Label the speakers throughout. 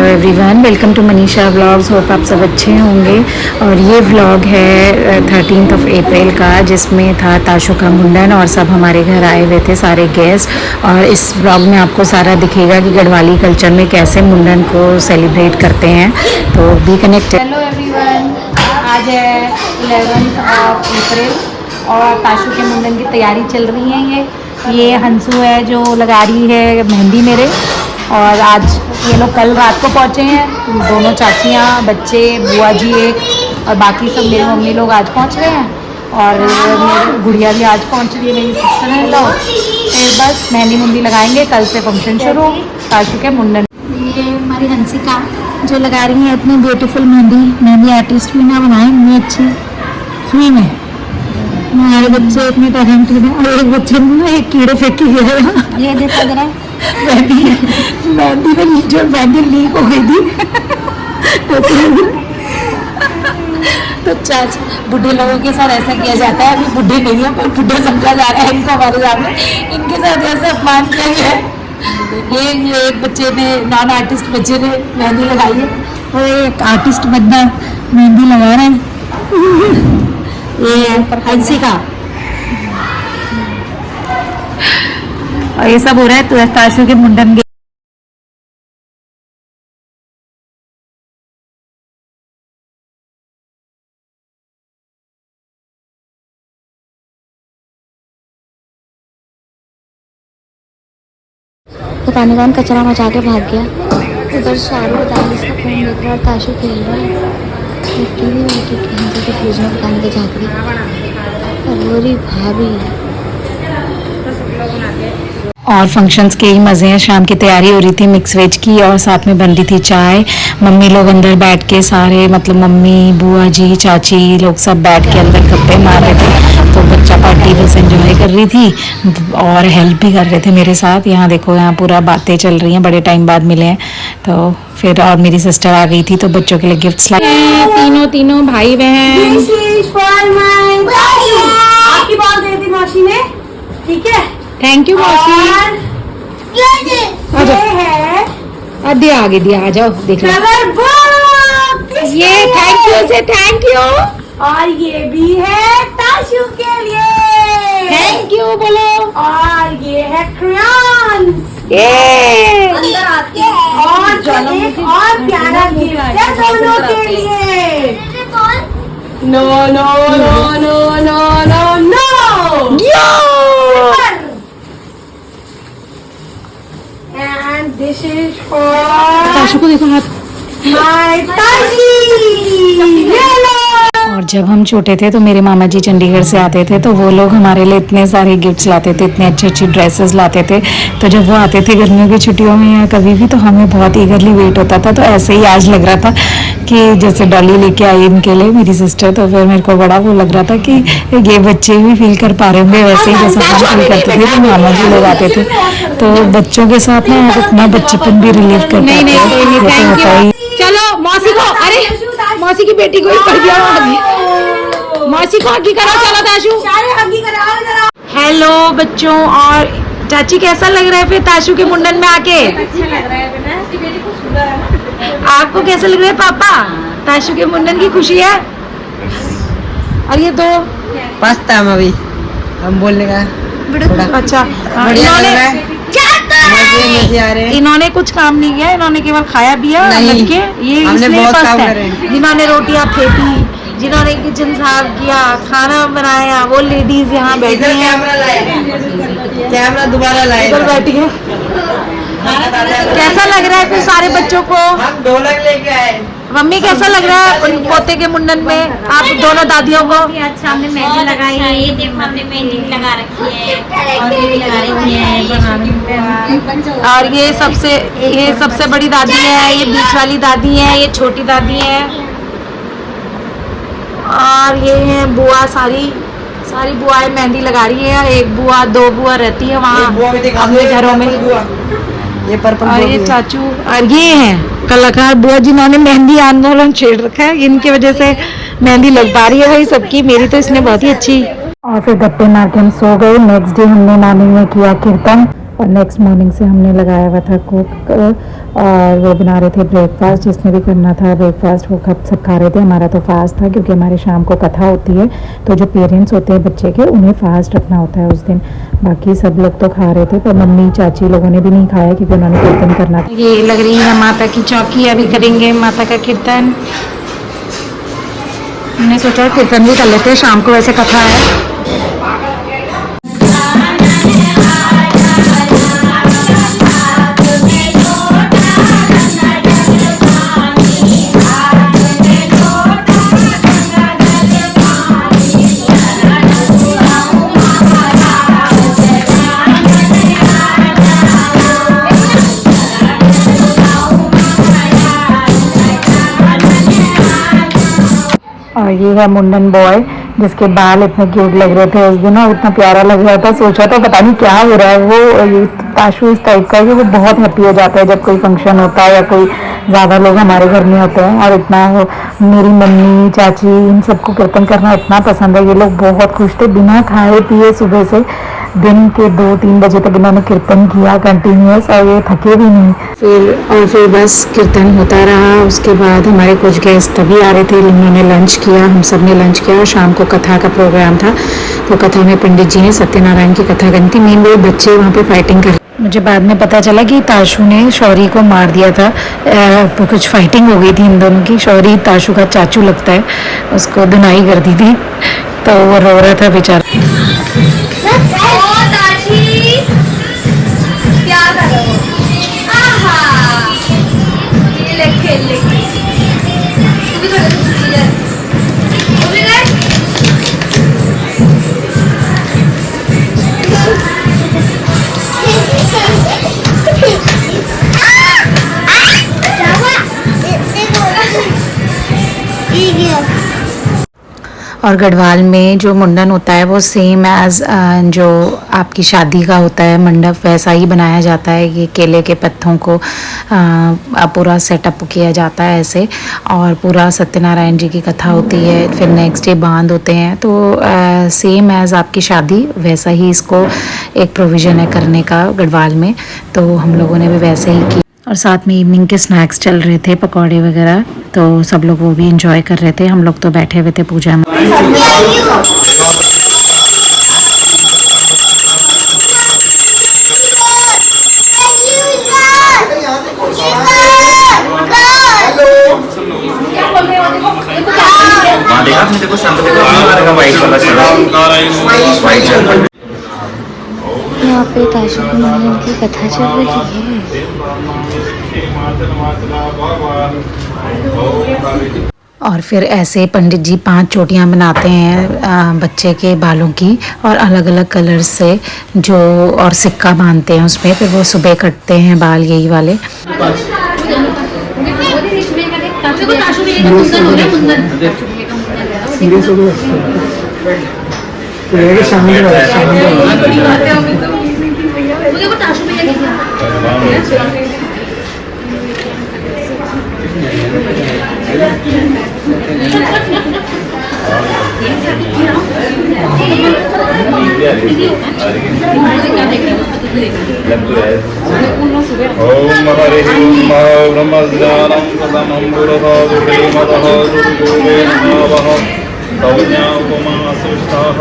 Speaker 1: Hello everyone, welcome to Manisha vlogs. Hope आप सब अच्छे होंगे। और ये व्लॉग है 13 अप्रैल का, जिसमें था ताशु का मुंडन और सब हमारे घर आए हुए थे सारे गेस्ट। और इस व्लॉग में आपको सारा दिखेगा कि गढ़वाली कल्चर में कैसे मुंडन को सेलिब्रेट करते हैं। तो बी कनेक्टेड।
Speaker 2: हेलो एवरीवन, आज है 11 अप्रैल और ताशु के मुंडन की तैयारी चल रही है। ये हंसू है जो लगा रही है मेहंदी मेरे। और आज ये लोग कल रात को पहुँचे हैं, दोनों चाचियाँ, बच्चे, बुआ जी एक, और बाकी सब मेरी मम्मी लोग आज पहुँच रहे हैं। और मेरी गुड़िया भी आज पहुँच रही है, मेरी सिस्टर है लोग। फिर बस मेहंदी मुंदी लगाएंगे, कल से फंक्शन शुरू ताशु के मुंडन।
Speaker 3: ये हमारी हंसिका जो लगा रही है इतनी ब्यूटीफुल मेहंदी आर्टिस्ट भी ना बनाए इतनी अच्छी फ्री में। हमारे बच्चे इतने टैलेंटेड हैं। और एक बच्चे ने ना एक कीड़े फेंकी है, ये देखा जरा मेहंदी में जो मेहंदी लीक हो गई थी तो चाचा बुढ़े लोगों के साथ ऐसा किया जाता है। अभी बुढ़े नहीं है पर बुढ़े समझा जा रहा है इनको हमारे सामने, इनके साथ ऐसा अपमान किया गया है। ये एक बच्चे ने, नॉन आर्टिस्ट बच्चे ने मेहंदी लगाई है और एक आर्टिस्ट बंदा मेहंदी लगा रहे हैं। ये हंसिका।
Speaker 1: और ये सब हो रहा है तो ताशु के मुंडन के।
Speaker 3: पता नहीं कौन कचरा मचा के भाग गया। उधर शाहरुख बताने इसका फोन देख रहा है और ताशु खेल रहा है। टीवी के फ्रिज में बताने के झाँक रही और वो रही भाभी।
Speaker 1: और फंक्शंस के ही मज़े हैं। शाम की तैयारी हो रही थी मिक्स वेज की और साथ में बन रही थी चाय। मम्मी लोग अंदर बैठ के सारे, मतलब मम्मी, बुआ जी, चाची लोग सब बैठ के अंदर गप्पे मार रहे थे। तो बच्चा पार्टी बस एंजॉय कर रही थी और हेल्प भी कर रहे थे मेरे साथ। यहाँ देखो, यहाँ पूरा बातें चल रही हैं, बड़े टाइम बाद मिले हैं। तो फिर और मेरी सिस्टर आ गई थी तो बच्चों के लिए गिफ्ट्स लाए। तीनों भाई बहन।
Speaker 2: आपकी बात दे दी मौसी ने, ठीक है?
Speaker 1: थैंक यू मौसी।
Speaker 2: ये है
Speaker 1: दिया आगे दिया, आ जाओ देख लो। ये थैंक यू से थैंक यू।
Speaker 2: और ये भी है ताशु के लिए,
Speaker 1: थैंक यू बोलो।
Speaker 2: और ये है क्रेयॉन्स।
Speaker 1: ये
Speaker 2: अंदर आते हैं। और एक और प्यारा गिफ्ट है दोनों के लिए। No no no no no no no. And this is for
Speaker 1: Tashu को देखो हाथ।
Speaker 2: my ताशी।
Speaker 1: और जब हम छोटे थे तो मेरे मामा जी चंडीगढ़ से आते थे तो वो लोग हमारे लिए इतने सारे गिफ्ट्स लाते थे, इतने अच्छी अच्छी ड्रेसेस लाते थे। तो जब वो आते थे गर्मियों की छुट्टियों में या कभी भी, तो हमें बहुत ईगरली वेट होता था। तो ऐसे ही आज लग रहा था कि जैसे डॉली लेके आई इनके लिए मेरी सिस्टर। तो फिर मेरे को बड़ा वो लग रहा था कि ये बच्चे भी फील कर पा रहे होंगे वैसे ही जैसा हम फील करते थे तो मामा जी लोग आते थे। तो बच्चों के साथ ना अपना बच्चेपन भी रिलीव कर पाते हैं।
Speaker 3: चलो मौसी को, अरे मौसी की बेटी को ही पड़ गया। मौसी को हगी करो, चलो ताशु।
Speaker 1: हेलो बच्चों, और चाची कैसा लग रहा है फिर ताशु के मुंडन में आके?
Speaker 2: अच्छा लग रहा है बेटा, इसकी बेटी खूब सुंदर है।
Speaker 1: आपको कैसा लग रहा है पापा? ताशु के मुंडन की खुशी है। और ये दो
Speaker 4: पास्ता हम अभी हम बोलने का
Speaker 1: अच्छा,
Speaker 4: बढ़िया लग रहा है। मजे आ रहे हैं।
Speaker 1: इन्होंने कुछ काम नहीं किया, इन्होंने केवल खाया पिया
Speaker 4: नहीं,
Speaker 1: के। ये
Speaker 4: हमने
Speaker 1: इसलिए
Speaker 4: बहुत
Speaker 1: फर्स्ट
Speaker 4: काम
Speaker 1: है।
Speaker 4: करे।
Speaker 1: जिन्होंने रोटियां फेंकी, जिन्होंने किचन साफ किया, खाना बनाया, वो लेडीज यहाँ बैठी
Speaker 4: इधर
Speaker 1: हैं।
Speaker 4: कैमरा लाए, कैमरा दोबारा लाए।
Speaker 1: इधर बैठी है। कैसा लग रहा है फिर सारे बच्चों को?
Speaker 4: हम ढोलक लेके आए।
Speaker 1: मम्मी कैसा लग रहा है उन पोते के मुंडन में आप दोनों दादियों को?
Speaker 5: अच्छा, हमने मेहंदी लगाई है। ये देखो, हमने मेहंदी लगा रखी है और ये भी लगा रखी है।
Speaker 1: और ये सबसे बड़ी दादी है, ये बीच वाली दादी है, ये छोटी दादी है। और ये है बुआ, सारी बुआएं मेहंदी लगा रही है। एक बुआ, दो बुआ रहती है वहाँ अपने घरों में।
Speaker 4: ये पर्पल
Speaker 1: और ये चाचू, और ये हैं कलाकार बुआ जिन्होंने मेहंदी आंदोलन छेड़ रखा है। इनकी वजह से मेहंदी लग पा रही है भाई सबकी, मेरी तो इसने बहुत ही अच्छी। और फिर गप्पे मार के हम सो गए। नेक्स्ट डे हमने नानी में किया कीर्तन। और नेक्स्ट मॉर्निंग से हमने लगाया हुआ था कुक और वो बना रहे थे ब्रेकफास्ट, जिसने भी करना था ब्रेकफास्ट वो सब खा रहे थे। हमारा तो फास्ट था क्योंकि हमारे शाम को कथा होती है, तो जो पेरेंट्स होते हैं बच्चे के उन्हें फास्ट रखना होता है उस दिन। बाकी सब लोग तो खा रहे थे, पर मम्मी चाची लोगों ने भी नहीं खाया क्योंकि उन्होंने कीर्तन करना था।
Speaker 2: ये लग रही है माता की चौकी, अभी करेंगे माता का कीर्तन। हमने सोचा कीर्तन भी कर लेते हैं, शाम को वैसे कथा है।
Speaker 1: और ये है मुंडन बॉय, जिसके बाल इतने क्यूट लग रहे थे उस दिन और इतना प्यारा लग रहा था। सोचा तो पता नहीं क्या हो रहा है, वो ये ताशु इस टाइप का है कि वो बहुत हैप्पी हो जाता है जब कोई फंक्शन होता है या कोई ज़्यादा लोग हमारे घर में होते हैं। और इतना वो मेरी मम्मी चाची इन सबको कीर्तन करना इतना पसंद है। ये लोग बहुत खुश थे, बिना खाए पिए सुबह से दिन के 2-3 बजे तक इन्होंने कीर्तन किया कंटिन्यूस, और ये थके भी नहीं। फिर बस कीर्तन होता रहा। उसके बाद हमारे कुछ गेस्ट तभी आ रहे थे, उन्होंने लंच किया, हम सब ने लंच किया। और शाम को कथा का प्रोग्राम था, तो कथा में पंडित जी ने सत्यनारायण की कथा करनी थी। मेन वो बच्चे वहाँ पे फाइटिंग कर, मुझे बाद में पता चला कि ताशु ने शौरी को मार दिया था। कुछ फाइटिंग हो गई थी इन दोनों की। शौरी ताशु का चाचू लगता है, उसको धुनाई कर दी थी, तो वो रो रहा था बेचारा।
Speaker 5: क्या करो? आहा, ये ले खेल ले। तू भी थोड़ा सा
Speaker 1: और गढ़वाल में जो मुंडन होता है वो सेम एज जो आपकी शादी का होता है मंडप, वैसा ही बनाया जाता है। ये केले के पत्तों को पूरा सेटअप किया जाता है ऐसे, और पूरा सत्यनारायण जी की कथा होती है। फिर नेक्स्ट डे बांध होते हैं, तो सेम एज आपकी शादी वैसा ही इसको एक प्रोविज़न है करने का गढ़वाल में, तो हम लोगों ने भी वैसे ही किया। और साथ में इवनिंग के स्नैक्स चल रहे थे, पकौड़े वगैरह, तो सब लोग वो भी इंजॉय कर रहे थे। हम लोग तो बैठे हुए थे पूजा में।
Speaker 6: देखा आपने, देखो शाम को देखो वाइट वाला वाइट।
Speaker 7: यहाँ पे ताशु के मुंडन की कथा चल रही है।
Speaker 1: और फिर ऐसे पंडित जी 5 चोटियाँ बनाते हैं बच्चे के बालों की, और अलग अलग कलर से जो, और सिक्का बांधते हैं उसमें। फिर वो सुबह कटते हैं बाल यही वाले।
Speaker 6: ओम हरि ब्रह्मज्ञानं प्रथमं पुरुषो श्रीमतः गुरुदेवः सौज्ञा उपमा सृष्टाः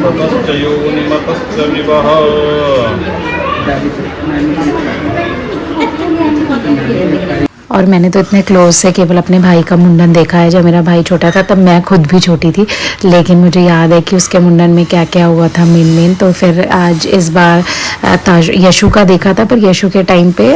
Speaker 6: ततश्च योनिमतश्च विभः।
Speaker 1: और मैंने तो इतने क्लोज से केवल अपने भाई का मुंडन देखा है। जब मेरा भाई छोटा था तब मैं खुद भी छोटी थी, लेकिन मुझे याद है कि उसके मुंडन में क्या क्या हुआ था मेन। तो फिर आज इस बार यशु का देखा था, पर यशु के टाइम पे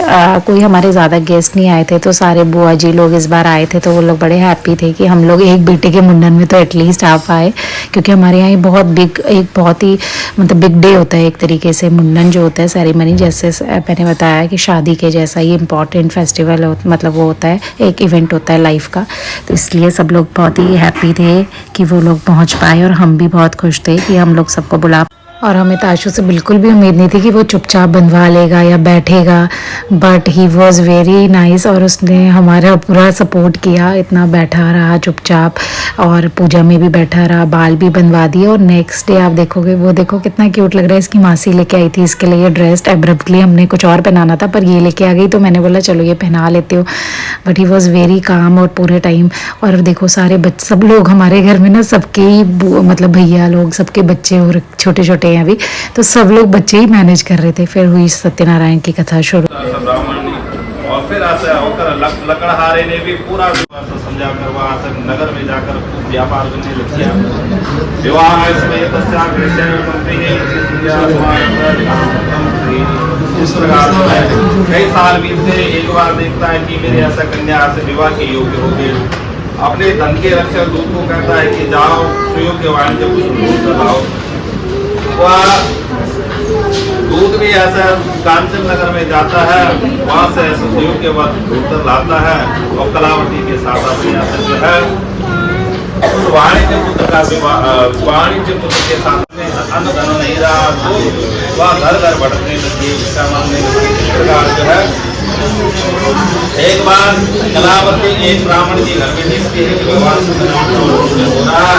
Speaker 1: कोई हमारे ज़्यादा गेस्ट नहीं आए थे, तो सारे बुआ जी लोग इस बार आए थे, तो वो लोग बड़े हैप्पी थे कि हम लोग एक बेटे के मुंडन में तो एटलीस्ट आ पाए, क्योंकि हमारे यहाँ बहुत ही मतलब बिग डे होता है एक तरीके से। मुंडन जो होता है सेरेमनी, जैसे मैंने बताया कि शादी के जैसा ही इम्पॉर्टेंट फेस्टिवल मतलब वो होता है, एक इवेंट होता है लाइफ का। तो इसलिए सब लोग बहुत ही हैप्पी थे कि वो लोग पहुंच पाए, और हम भी बहुत खुश थे कि हम लोग सबको बुला। और हमें ताशु से बिल्कुल भी उम्मीद नहीं थी कि वो चुपचाप बनवा लेगा या बैठेगा, but he was very nice और उसने हमारा पूरा सपोर्ट किया, इतना बैठा रहा चुपचाप और पूजा में भी बैठा रहा, बाल भी बनवा दिए। और नेक्स्ट डे आप देखोगे, वो देखो कितना क्यूट लग रहा है। इसकी मासी लेके आई थी इसके लिए ड्रेस, एब्रप्टली हमने कुछ और पहनाना था पर ये लेके आ गई तो मैंने बोला चलो ये पहना लेते हो, but he was very calm और पूरे टाइम। और देखो सारे सब लोग हमारे घर में ना, सबके ही मतलब भैया लोग, सबके बच्चे और छोटे छोटे हैं अभी, तो सब लोग बच्चे ही मैनेज कर रहे थे। फिर हुई सत्यनारायण की कथा शुरू।
Speaker 6: और फिर ऐसे होकर लकड़हारे ने भी पूरा समझा कर वहाँ नगर में जाकर व्यापार करने लग गया। विवाह इस प्रकार से कई साल बीतते, एक बार देखता है कि मेरे ऐसा कन्या से विवाह के योग्य हो गए। अपने धन के रक्षक दूत को कहता है कि जाओ सुयोग्य वाणिज्य कुछ ढूंढ कर लाओ। वह दूध भी ऐसा कांचन नगर में जाता है, वहाँ से ऐसे सुयोग्य ढूंढ कर लाता है और कलावती के साथ अपने ऐसे जो है वाणिज्य पुत्र का विवाह, वाणिज्य पुत्र के साथ अन्न धन नहीं रहा तो वह घर घर भटकने लगी, भिक्षा मांगने लगी। इस प्रकार जो है एक बार कलावती एक ब्राह्मण के घर में देखती है कि भगवान हो रहा है,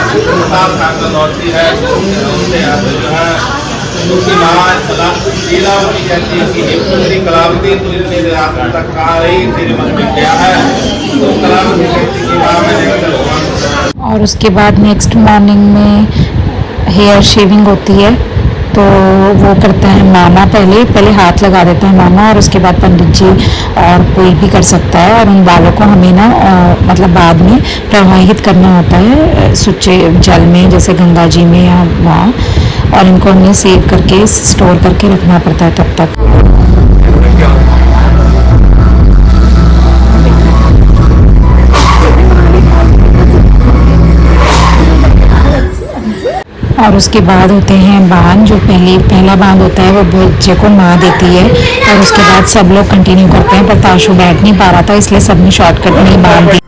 Speaker 6: लौटती है, उनसे जो है उसकी माँ लीलावती कहती है कि हे पुत्री कलावती, तुझे मेरे रात तक कहा रही, तेरे मन में क्या है? तो कलावती कहती कि माँ मैंने।
Speaker 1: और उसके बाद नेक्स्ट मॉर्निंग में हेयर शेविंग होती है, तो वो करता है मामा, पहले हाथ लगा देता है मामा और उसके बाद पंडित जी और कोई भी कर सकता है। और उन बालों को हमें ना मतलब बाद में प्रवाहित करना होता है सुच्चे जल में, जैसे गंगा जी में या वहाँ, और इनको हमें सेव करके स्टोर करके रखना पड़ता है तब तक। और उसके बाद होते हैं बांध, जो पहला बांध होता है वो बच्चे को माँ देती है और उसके बाद सब लोग कंटिन्यू करते हैं, पर ताशु बैठ नहीं पा रहा था इसलिए सबने शॉर्टकट में ही बांध दी।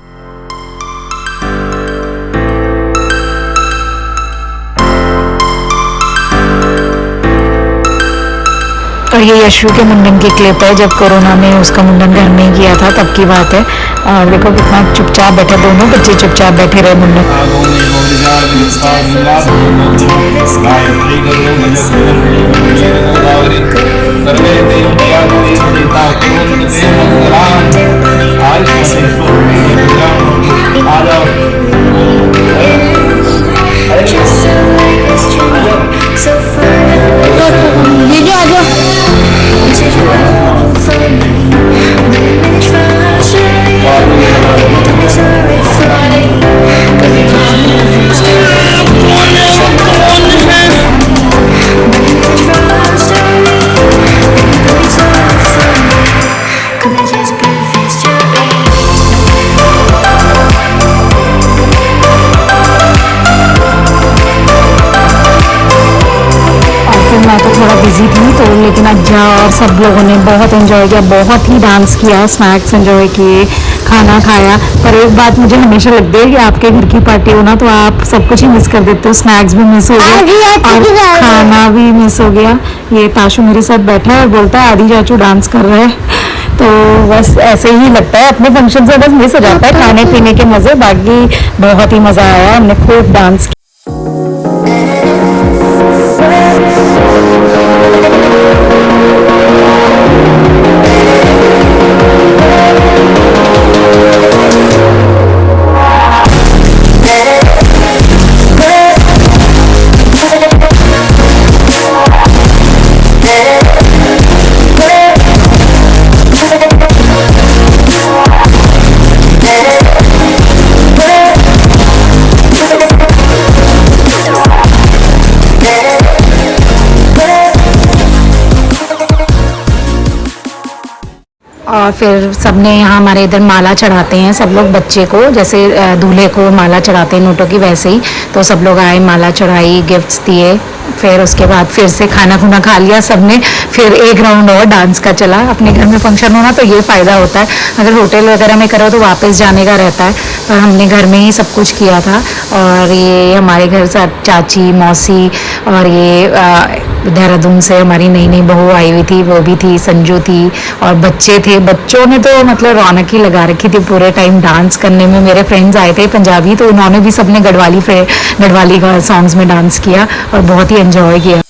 Speaker 1: और ये यशु के मुंडन की क्लिप है, जब कोरोना में उसका मुंडन घर में ही किया था तब की बात है। और देखो कितना चुपचाप बैठे, दोनों बच्चे चुपचाप बैठे रहे मुंडन। मैं तो थोड़ा बिजी थी तो, लेकिन अज्जा और सब लोगों ने बहुत एंजॉय किया, बहुत ही डांस किया, स्नैक्स एंजॉय किए, खाना खाया। पर एक बात मुझे हमेशा लगती है कि आपके घर की पार्टी हो ना तो आप सब कुछ ही मिस कर देते हो, स्नैक्स भी मिस हो गया और खाना भी मिस हो गया। ये ताशु मेरे साथ बैठा है और बोलता है आदि चाचू डांस कर रहे हैं, तो बस ऐसे ही लगता है, अपने फंक्शन से बस मिस हो जाता है खाने पीने के मज़े। बाकी बहुत ही मज़ा आया, हमने खूब डांस किया। और फिर सबने यहाँ हमारे इधर माला चढ़ाते हैं सब लोग, बच्चे को जैसे दूल्हे को माला चढ़ाते हैं नोटों की, वैसे ही तो सब लोग आए, माला चढ़ाई, गिफ्ट्स दिए। फिर उसके बाद फिर से खाना खुना खा लिया सबने, फिर एक राउंड और डांस का चला। अपने घर में फंक्शन होना तो ये फ़ायदा होता है, अगर होटल वगैरह में करो तो वापस जाने का रहता है, पर हमने घर में ही सब कुछ किया था। और ये हमारे घर से चाची, मौसी और ये देहरादून से हमारी नई नई बहू आई हुई थी, वो भी थी, संजू थी और बच्चे थे। बच्चों ने तो मतलब रौनक ही लगा रखी थी पूरे टाइम डांस करने में। मेरे फ्रेंड्स आए थे पंजाबी, तो उन्होंने भी सबने गढ़वाली सॉन्ग्स में डांस किया और बहुत ही एंजॉय किया।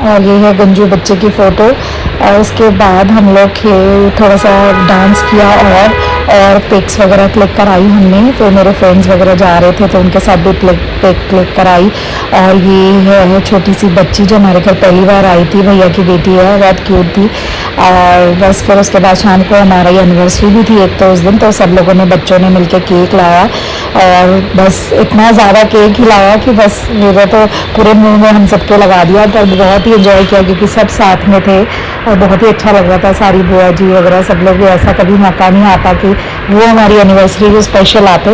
Speaker 1: और ये है गंजू बच्चे की फ़ोटो। और उसके बाद हम लोग थोड़ा सा डांस किया और पिक्स वगैरह क्लिक कराई हमने। तो मेरे फ्रेंड्स वगैरह जा रहे थे तो उनके साथ भी पिक क्लिक कराई। और ये है छोटी सी बच्ची जो हमारे घर पहली बार आई थी, भैया की बेटी है, बहुत क्यूट थी। और बस फिर उसके बाद शाम को हमारा एनिवर्सरी भी थी एक तो उस दिन, तो सब लोगों ने, बच्चों ने मिलकर केक लाया और बस इतना ज़्यादा केक खिलाया कि बस मेरे तो पूरे मुंह में हम सबके लगा दिया। तो बहुत ही एंजॉय किया क्योंकि सब साथ में थे और बहुत ही अच्छा लग रहा था। सारी बुआ जी वगैरह सब लोग, ऐसा कभी मौका नहीं आता कि वो हमारी एनिवर्सरी को स्पेशल आते,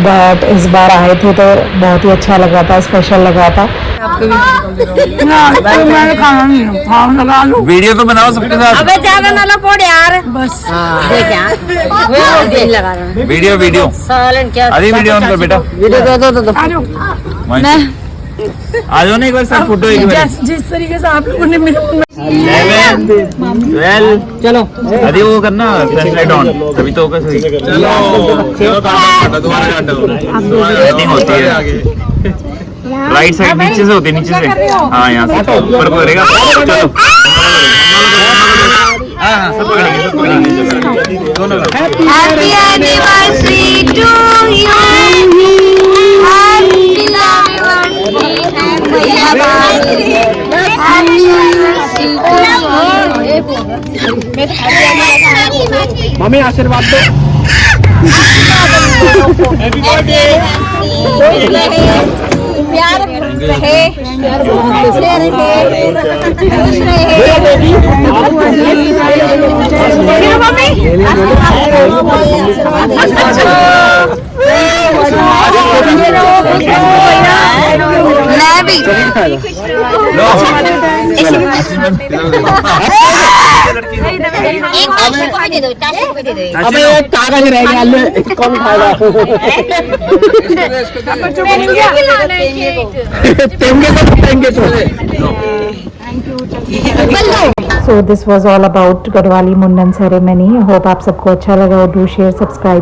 Speaker 1: बट इस बार आए थे तो बहुत ही अच्छा लग रहा था, स्पेशल लग रहा था।
Speaker 6: वीडियो तो बनाओ सबके साथ।
Speaker 5: अबे ज्यादा ना लपोड़ यार, बस देख यार वो लगा रहा है
Speaker 6: वीडियो
Speaker 5: सालन क्या
Speaker 6: अरे वीडियो ऑन कर बेटा।
Speaker 5: वीडियो दो
Speaker 6: मैं आ जाओ ना एक बार सब फोटो एक बार।
Speaker 3: जिस तरीके से आप लोगों ने मेरे
Speaker 6: 12 चलो अरे वो करना फ्लैशलाइट ऑन तभी तो होगा सही। चलो सेटिंग होती है राइट साइड नीचे से होती है, नीचे से। हाँ यहाँ से ऊपर को करेगा। चलो हाँ सब पकड़ेंगे दोनों।
Speaker 5: Happy anniversary to you,
Speaker 6: mummy आशीर्वाद दो।
Speaker 5: प्यार रहे, मैं भी
Speaker 4: अबे कागज रह गया, कौन खाएगा?
Speaker 1: So this was all about Gadwali Mundan ceremony. Hope आप सबको अच्छा लगा। Do share, subscribe.